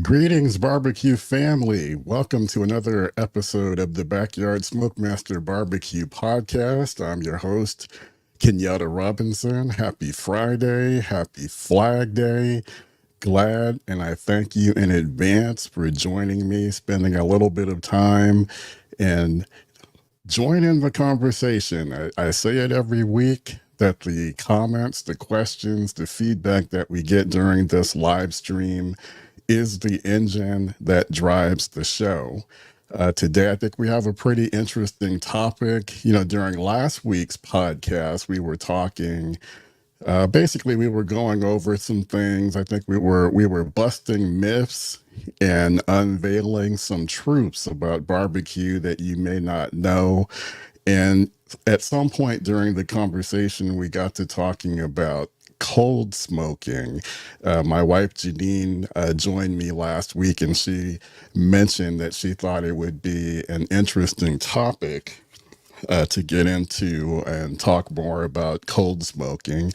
Greetings, barbecue family. Welcome to another episode of the Backyard SmokeMaster BBQ Podcast. I'm your host, Kenyatta Robinson. Happy Friday. Happy Flag Day. Glad and I thank you in advance for joining me, spending a little bit of time and join in the conversation. I say it every week that the comments, the questions, the feedback that we get during this live stream is the engine that drives the show. Today, I think we have a pretty interesting topic. You know, during last week's podcast, we were talking, basically we were going over some things. I think we were busting myths and unveiling some truths about barbecue that you may not know. And at some point during the conversation, we got to talking about cold smoking. My wife Janine joined me last week, and she mentioned that she thought it would be an interesting topic to get into and talk more about cold smoking.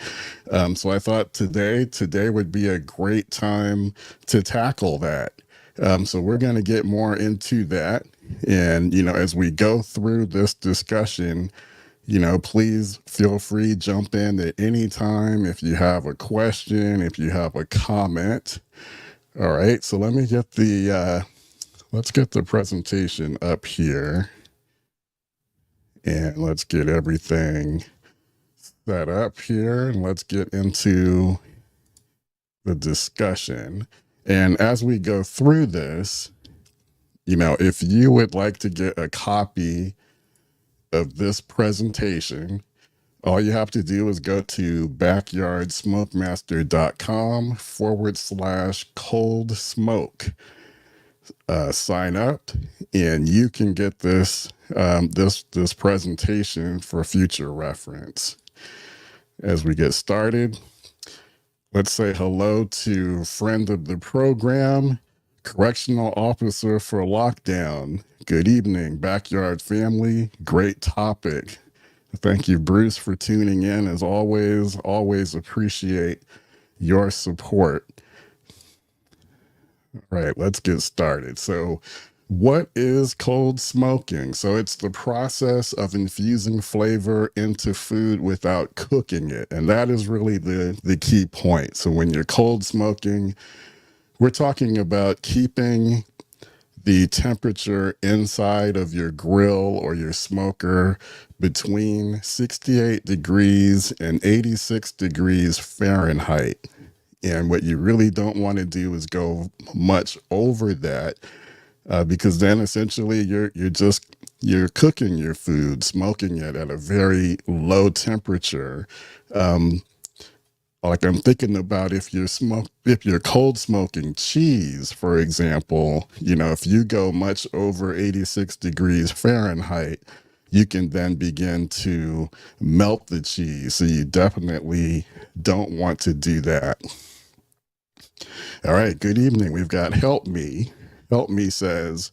So I thought today would be a great time to tackle that. So we're going to get more into that. And, you know, as we go through this discussion, you know, please feel free, jump in at any time if you have a question, if you have a comment. All right, so let me get let's get the presentation up here. And let's get everything set up here, and let's get into the discussion. And as we go through this, you know, if you would like to get a copy of this presentation, all you have to do is go to backyardsmokemaster.com/cold smoke. Sign up, and you can get this this presentation for future reference. As we get started, let's say hello to friend of the program, correctional officer for lockdown. Good evening, Backyard family. Great topic. Thank you, Bruce, for tuning in. As always appreciate your support. All right, let's get started. So what is cold smoking? So it's the process of infusing flavor into food without cooking it. And that is really the key point. So when you're cold smoking, we're talking about keeping the temperature inside of your grill or your smoker between 68 degrees and 86 degrees Fahrenheit. And what you really don't want to do is go much over that, because then essentially you're cooking your food, smoking it at a very low temperature. Like I'm thinking about if you're cold smoking cheese, for example, you know, if you go much over 86 degrees Fahrenheit, you can then begin to melt the cheese. So you definitely don't want to do that. All right, good evening. We've got Help Me. Help Me says,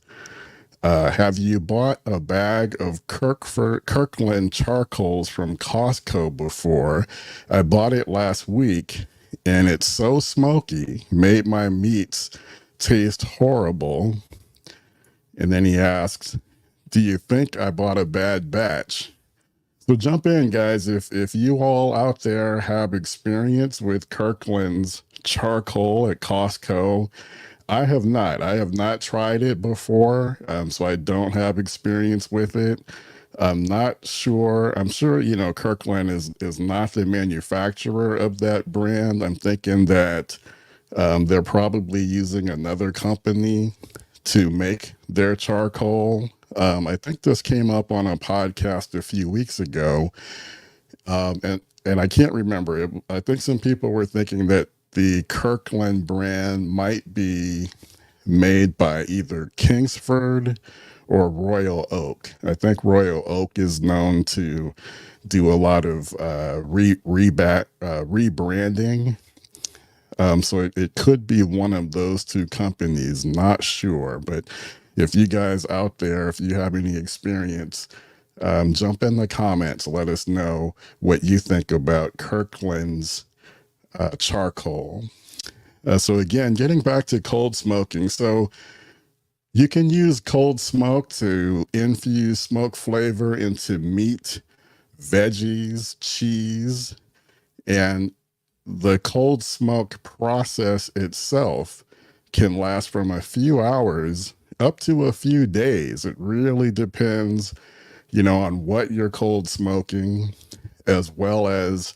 have you bought a bag of Kirkland charcoals from Costco before? I bought it last week, and it's so smoky, made my meats taste horrible. And then he asks, do you think I bought a bad batch? So jump in, guys. If you all out there have experience with Kirkland's charcoal at Costco, I have not. I have not tried it before, so I don't have experience with it. I'm not sure. I'm sure, you know, Kirkland is not the manufacturer of that brand. I'm thinking that they're probably using another company to make their charcoal. I think this came up on a podcast a few weeks ago, and I can't remember. I think some people were thinking that the Kirkland brand might be made by either Kingsford or Royal Oak. I think Royal Oak is known to do a lot of rebranding. So it could be one of those two companies, not sure. But if you guys out there, if you have any experience, jump in the comments. Let us know what you think about Kirkland's charcoal. So again, getting back to cold smoking. So you can use cold smoke to infuse smoke flavor into meat, veggies, cheese, and the cold smoke process itself can last from a few hours up to a few days. It really depends, on what you're cold smoking, as well as,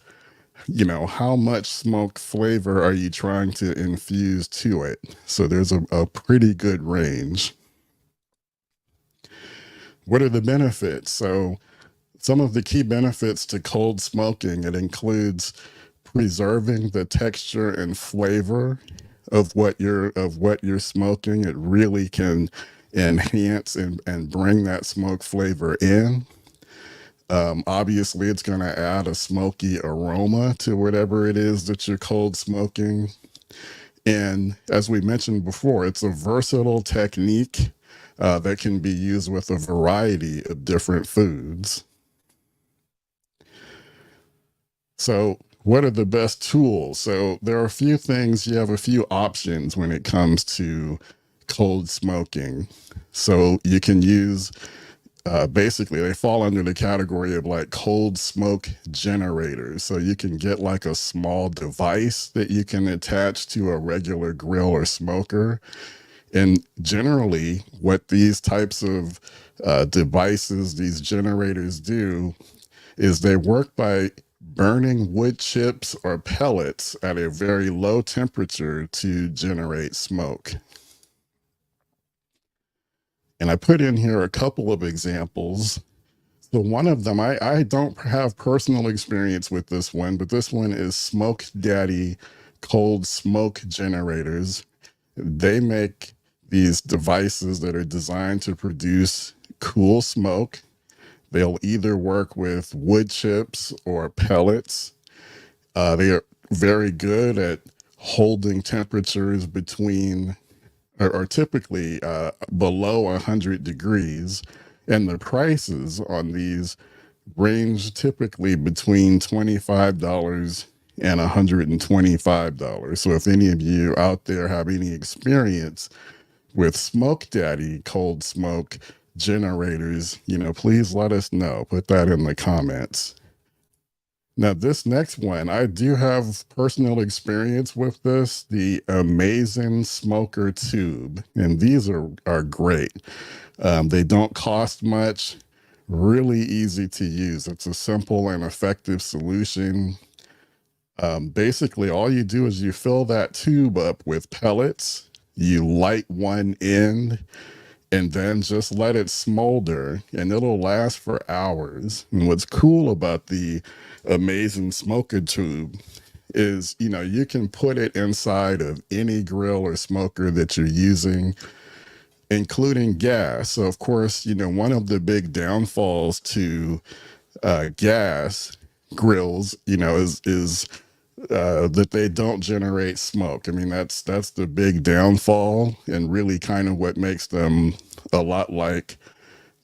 how much smoke flavor are you trying to infuse to it. So there's a pretty good range. What are the benefits? So some of the key benefits to cold smoking, it includes preserving the texture and flavor of what you're smoking. It really can enhance and bring that smoke flavor in. Obviously, it's going to add a smoky aroma to whatever it is that you're cold smoking. And as we mentioned before, it's a versatile technique that can be used with a variety of different foods. So, what are the best tools? So, there are a few things, you have a few options when it comes to cold smoking. So, you can use basically, they fall under the category of like cold smoke generators. So, you can get like a small device that you can attach to a regular grill or smoker. And generally, what these types of devices, these generators do, is they work by burning wood chips or pellets at a very low temperature to generate smoke. And I put in here a couple of examples. So one of them, I don't have personal experience with this one, but this one is Smoke Daddy cold smoke generators. They make these devices that are designed to produce cool smoke. They'll either work with wood chips or pellets. They are very good at holding temperatures between or typically below 100 degrees. And the prices on these range typically between $25 and $125. So if any of you out there have any experience with Smoke Daddy cold smoke generators, please let us know. Put that in the comments. Now, this next one, I do have personal experience with this, the Amazing Smoker Tube. And these are great. They don't cost much, really easy to use. It's a simple and effective solution. Basically, all you do is you fill that tube up with pellets, you light one end, and then just let it smolder, and it'll last for hours. And what's cool about the Amazing Smoker Tube is, you can put it inside of any grill or smoker that you're using, including gas. So, of course, one of the big downfalls to gas grills, is that they don't generate smoke. I mean, that's the big downfall, and really kind of what makes them a lot like,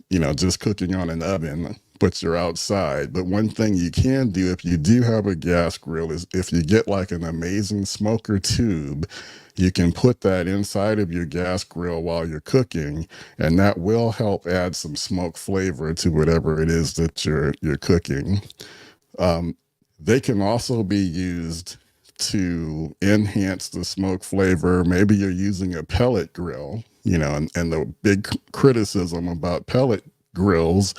just cooking on an oven, but you're outside. But one thing you can do if you do have a gas grill is if you get like an Amazing Smoker Tube, you can put that inside of your gas grill while you're cooking, and that will help add some smoke flavor to whatever it is that you're cooking. They can also be used to enhance the smoke flavor. Maybe you're using a pellet grill, and the big criticism about pellet grills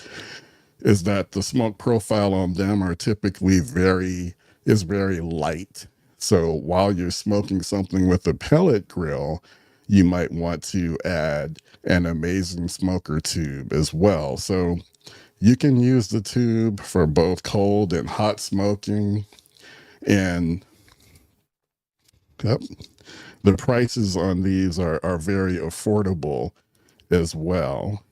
is that the smoke profile on them are typically very light. So while you're smoking something with a pellet grill, you might want to add an Amazing Smoker Tube as well. So you can use the tube for both cold and hot smoking. And yep, the prices on these are very affordable as well.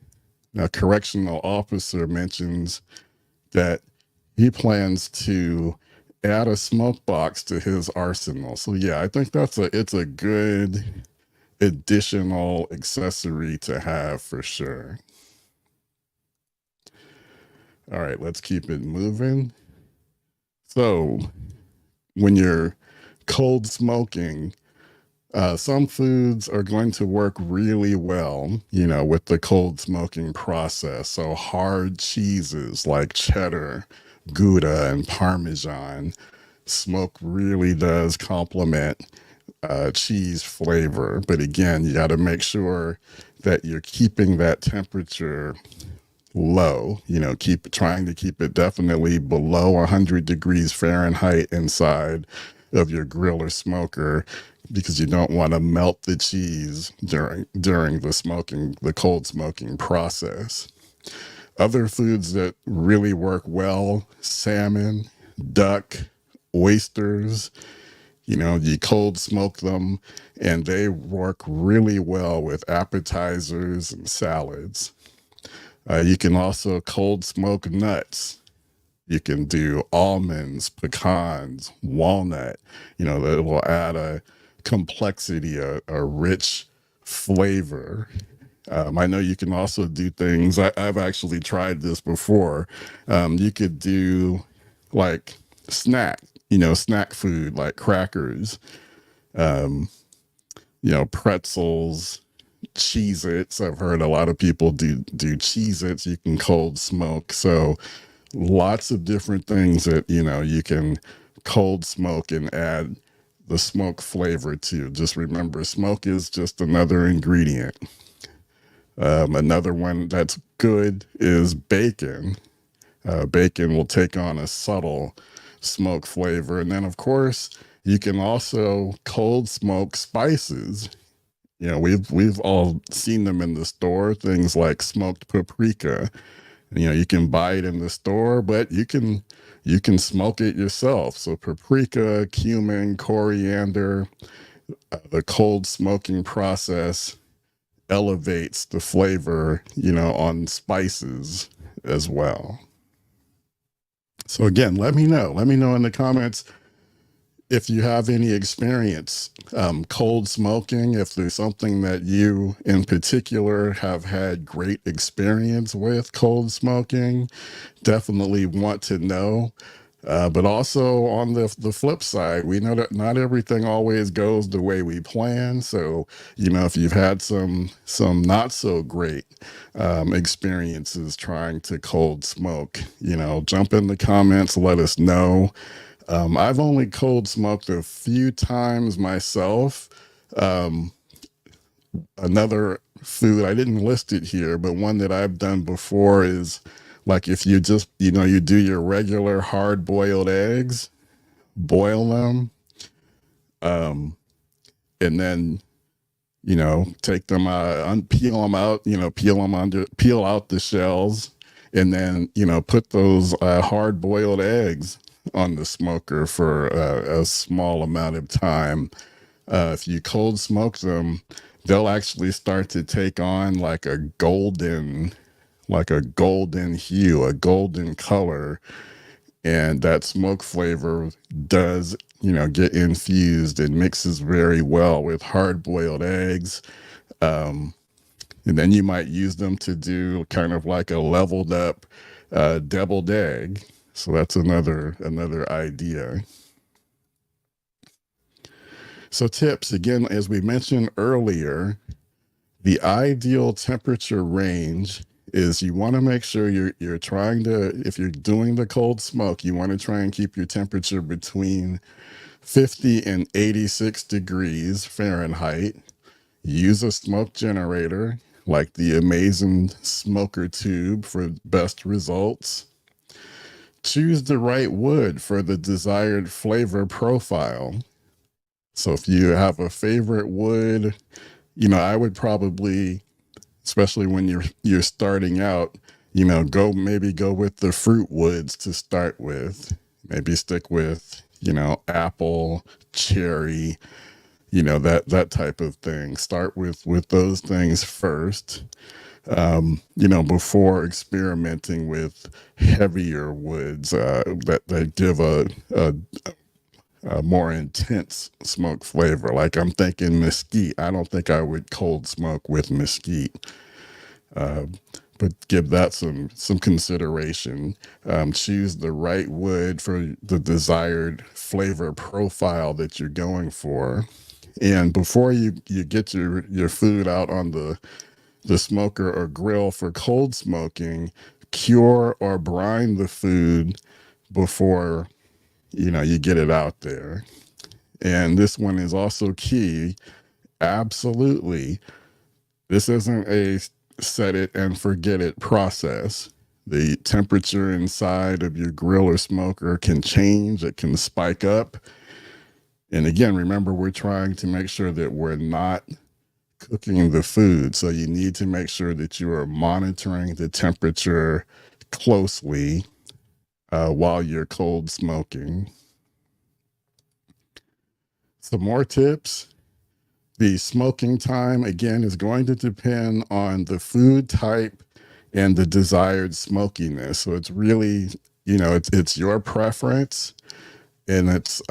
Now, correctional officer mentions that he plans to add a smoke box to his arsenal. So yeah, I think it's a good additional accessory to have for sure. All right, let's keep it moving. So when you're cold smoking, Some foods are going to work really well, with the cold smoking process. So hard cheeses like cheddar, Gouda, and Parmesan, smoke really does complement cheese flavor. But again, you got to make sure that you're keeping that temperature low, keep trying to keep it definitely below 100 degrees Fahrenheit inside of your grill or smoker, because you don't want to melt the cheese during the cold smoking process. Other foods that really work well: salmon, duck, oysters. You cold smoke them and they work really well with appetizers and salads. You can also cold smoke nuts. You can do almonds, pecans, walnut. That will add a complexity, a rich flavor. I know you can also do things. I've actually tried this before. You could do like snack food like crackers, um, pretzels, Cheez-Its. I've heard a lot of people do Cheez-Its you can cold smoke. So lots of different things that you can cold smoke and add the smoke flavor to. Just remember, smoke is just another ingredient. Another one that's good is bacon. Bacon will take on a subtle smoke flavor. And then, of course, you can also cold smoke spices. We've all seen them in the store, things like smoked paprika. You can buy it in the store, but you can smoke it yourself. So paprika, cumin, coriander, the cold smoking process elevates the flavor, on spices as well. So again, let me know. Let me know in the comments if you have any experience cold smoking, if there's something that you in particular have had great experience with cold smoking. Definitely want to know. But also on the flip side, we know that not everything always goes the way we plan. So, if you've had some not so great experiences trying to cold smoke, jump in the comments, let us know. I've only cold smoked a few times myself. Um, Another food, I didn't list it here, but one that I've done before is like if you just, you do your regular hard boiled eggs, boil them, um, and then, take them peel them out, peel out the shells, and then, put those hard boiled eggs on the smoker for a small amount of time. If you cold smoke them, they'll actually start to take on like a golden hue, a golden color, and that smoke flavor does, get infused and mixes very well with hard boiled eggs. Um, and then you might use them to do kind of like a leveled up deviled egg. So that's another idea. So tips, again, as we mentioned earlier, the ideal temperature range is you want to make sure you're trying to, if you're doing the cold smoke, you want to try and keep your temperature between 50 and 86 degrees Fahrenheit. Use a smoke generator like the amazing smoker tube for best results. Choose the right wood for the desired flavor profile. So if you have a favorite wood, I would probably, especially when you're starting out, go with the fruit woods to start with. Maybe stick with, apple, cherry, that type of thing. Start with those things first. Before experimenting with heavier woods that give a more intense smoke flavor. Like I'm thinking mesquite. I don't think I would cold smoke with mesquite, but give that some consideration. Choose the right wood for the desired flavor profile that you're going for, And before you get your food out on the smoker or grill for cold smoking, cure or brine the food before you get it out there. And this one is also key. Absolutely. This isn't a set it and forget it process. The temperature inside of your grill or smoker can change, it can spike up. And again, remember, we're trying to make sure that we're not cooking the food. So you need to make sure that you are monitoring the temperature closely while you're cold smoking. Some more tips. The smoking time, again, is going to depend on the food type and the desired smokiness. So it's really, it's your preference, and it's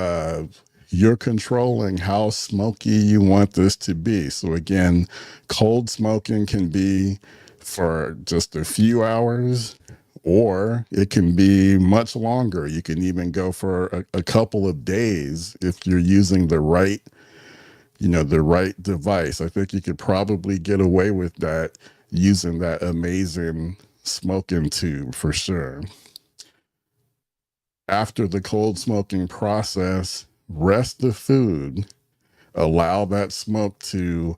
you're controlling how smoky you want this to be. So again, cold smoking can be for just a few hours, or it can be much longer. You can even go for a couple of days if you're using the right device. I think you could probably get away with that using that amazing smoking tube for sure. After the cold smoking process, rest the food, allow that smoke to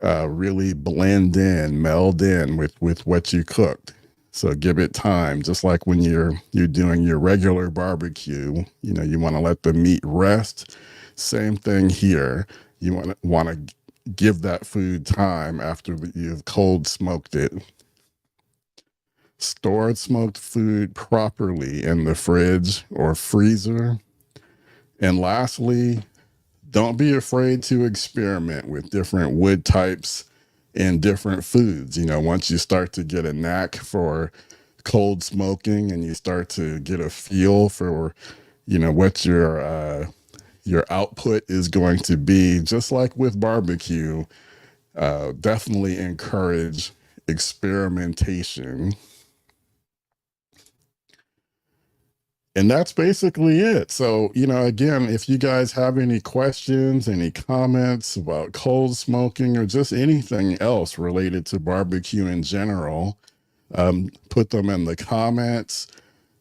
really blend in, meld in with what you cooked. So give it time, just like when you're doing your regular barbecue. You want to let the meat rest. Same thing here. You want to give that food time after you've cold smoked it. Store smoked food properly in the fridge or freezer. And lastly, don't be afraid to experiment with different wood types and different foods. Once you start to get a knack for cold smoking and you start to get a feel for, what your output is going to be, just like with barbecue, definitely encourage experimentation. And that's basically it. So, again, if you guys have any questions, any comments about cold smoking or just anything else related to barbecue in general, put them in the comments.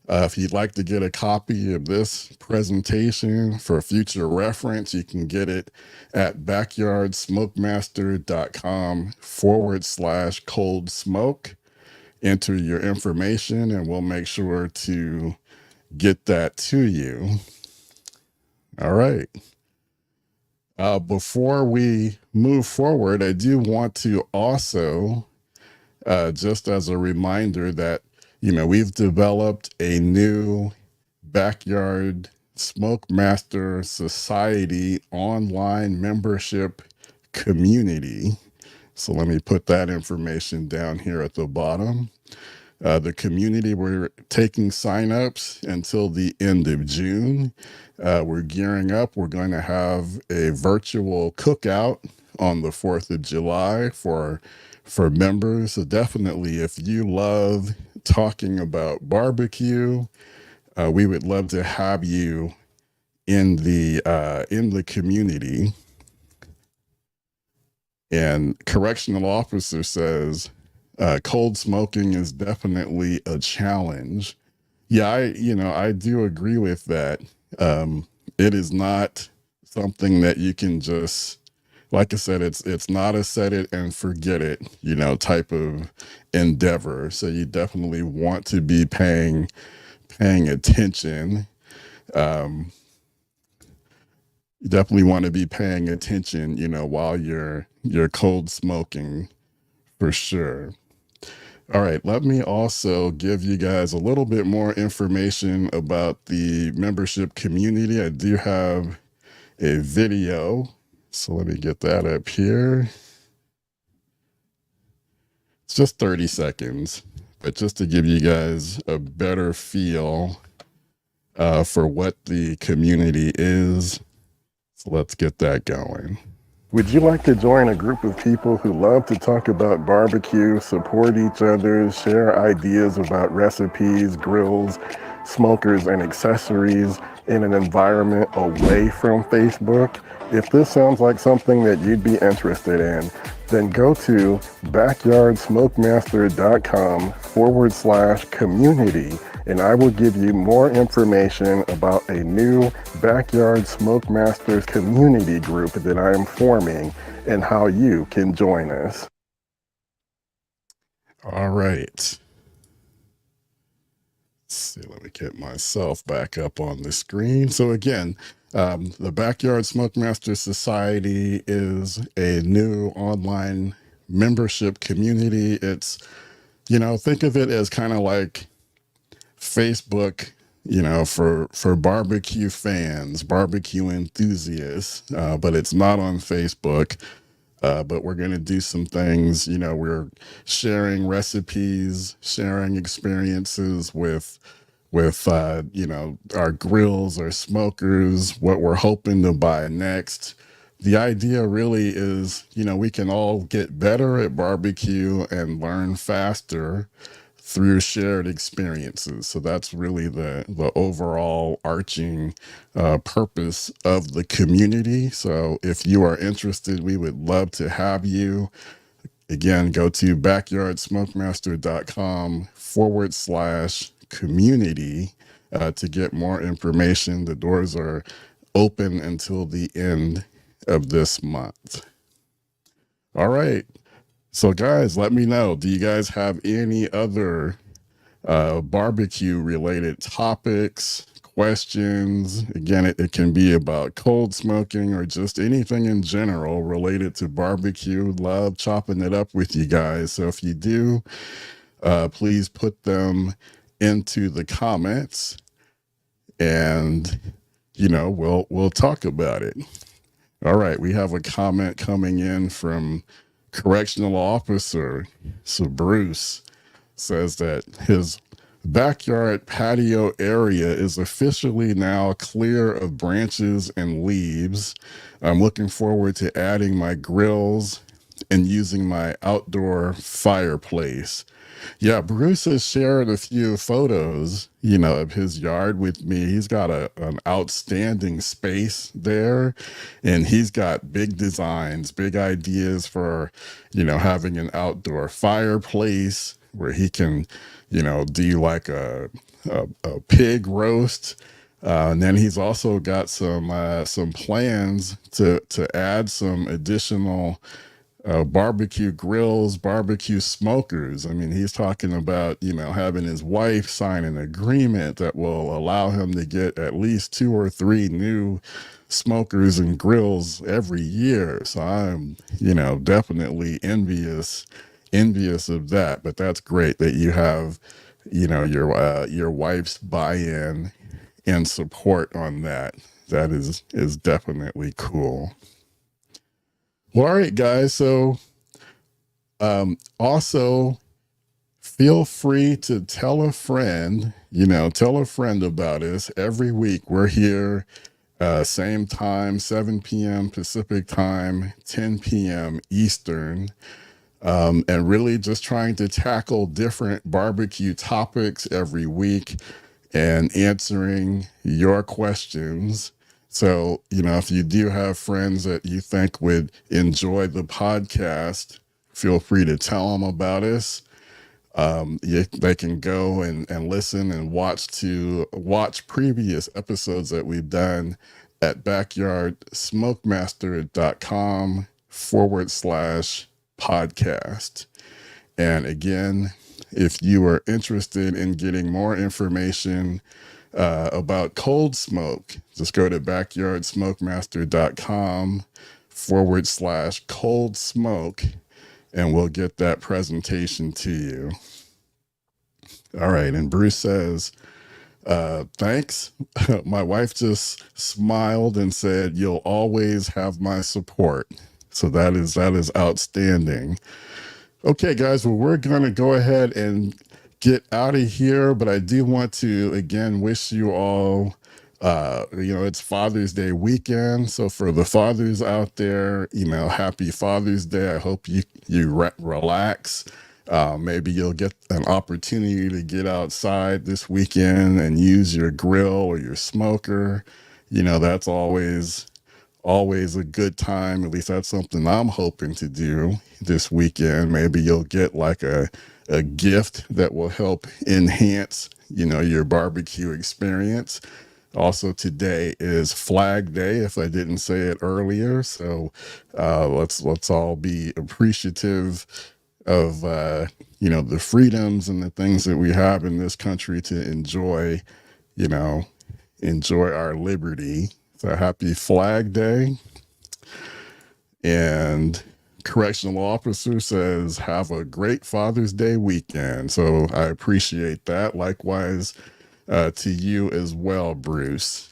If you'd like to get a copy of this presentation for future reference, you can get it at backyardsmokemaster.com/cold smoke. Enter your information and we'll make sure to get that to you. All right. Before we move forward, I do want to also, just as a reminder that, we've developed a new Backyard SmokeMaster Society online membership community. So let me put that information down here at the bottom. The community, we're taking signups until the end of June. We're gearing up. We're going to have a virtual cookout on the 4th of July for members. So definitely, if you love talking about barbecue, we would love to have you in the community. And correctional officer says, cold smoking is definitely a challenge. Yeah, I do agree with that. It is not something that you can just, like I said, it's not a set it and forget it, type of endeavor. So you definitely want to be paying attention. You definitely want to be paying attention, while you're cold smoking, for sure. All right, let me also give you guys a little bit more information about the membership community. I do have a video, so let me get that up here. It's just 30 seconds, but just to give you guys a better feel for what the community is. So let's get that going. Would you like to join a group of people who love to talk about barbecue, support each other, share ideas about recipes, grills, smokers and accessories in an environment away from Facebook. If this sounds like something that you'd be interested in, then go to backyardsmokemaster.com/community, and I will give you more information about a new Backyard SmokeMasters community group that I am forming and how you can join us. All right. Let's see, let me get myself back up on the screen. So again, the Backyard SmokeMaster Society is a new online membership community. It's, think of it as kind of like Facebook, for barbecue fans, barbecue enthusiasts, but it's not on Facebook. But we're going to do some things, we're sharing recipes, sharing experiences with our grills, our smokers, what we're hoping to buy next. The idea really is, we can all get better at barbecue and learn faster through shared experiences. So that's really the overall arching purpose of the community. So if you are interested, we would love to have you. Again, go to backyardsmokemaster.com/community to get more information. The doors are open until the end of this month. All right. So guys, let me know. Do you guys have any other barbecue related topics, questions? Again, it can be about cold smoking or just anything in general related to barbecue. Love chopping it up with you guys. So if you do, please put them into the comments and, we'll talk about it. All right. We have a comment coming in from correctional officer. So Bruce says that his backyard patio area is officially now clear of branches and leaves. I'm looking forward to adding my grills and using my outdoor fireplace. Yeah, Bruce has shared a few photos, of his yard with me. He's got an outstanding space there, and he's got big designs, big ideas for, having an outdoor fireplace where he can, do like a pig roast. And then he's also got some plans to add some additional barbecue grills, barbecue smokers. I mean, he's talking about, having his wife sign an agreement that will allow him to get at least 2 or 3 new smokers and grills every year. So I'm, definitely envious of that. But that's great that you have, your wife's buy-in and support on that. That is definitely cool. Well, all right, guys. So also feel free to tell a friend, about us. Every week we're here, same time, 7 p.m. Pacific time, 10 p.m. Eastern, and really just trying to tackle different barbecue topics every week and answering your questions. So, if you do have friends that you think would enjoy the podcast, feel free to tell them about us. They can go and listen and watch previous episodes that we've done at backyardsmokemaster.com/podcast. And again, if you are interested in getting more information about cold smoke, just go to backyardsmokemaster.com/cold smoke, and we'll get that presentation to you. All right. And Bruce says, thanks. My wife just smiled and said, "You'll always have my support." So that is outstanding. Okay, guys. Well, we're going to go ahead and get out of here, but I do want to again wish you all, it's Father's Day weekend. So for the fathers out there, happy Father's Day. I hope you relax Maybe you'll get an opportunity to get outside this weekend and use your grill or your smoker. That's always a good time. At least that's something I'm hoping to do this weekend. Maybe you'll get like a gift that will help enhance, your barbecue experience. Also, today is Flag Day, if I didn't say it earlier. So let's all be appreciative of the freedoms and the things that we have in this country to you know, enjoy our liberty. So happy Flag Day. And correctional officer says, have a great Father's Day weekend. So I appreciate that. Likewise to you as well, Bruce.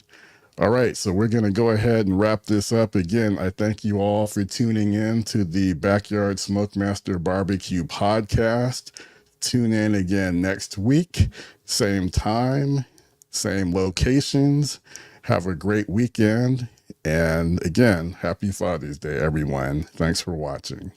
All right, so we're going to go ahead and wrap this up. Again, I thank you all for tuning in to the Backyard SmokeMaster BBQ Podcast. Tune in again next week, same time, same locations. Have a great weekend. And again, happy Father's Day, everyone. Thanks for watching.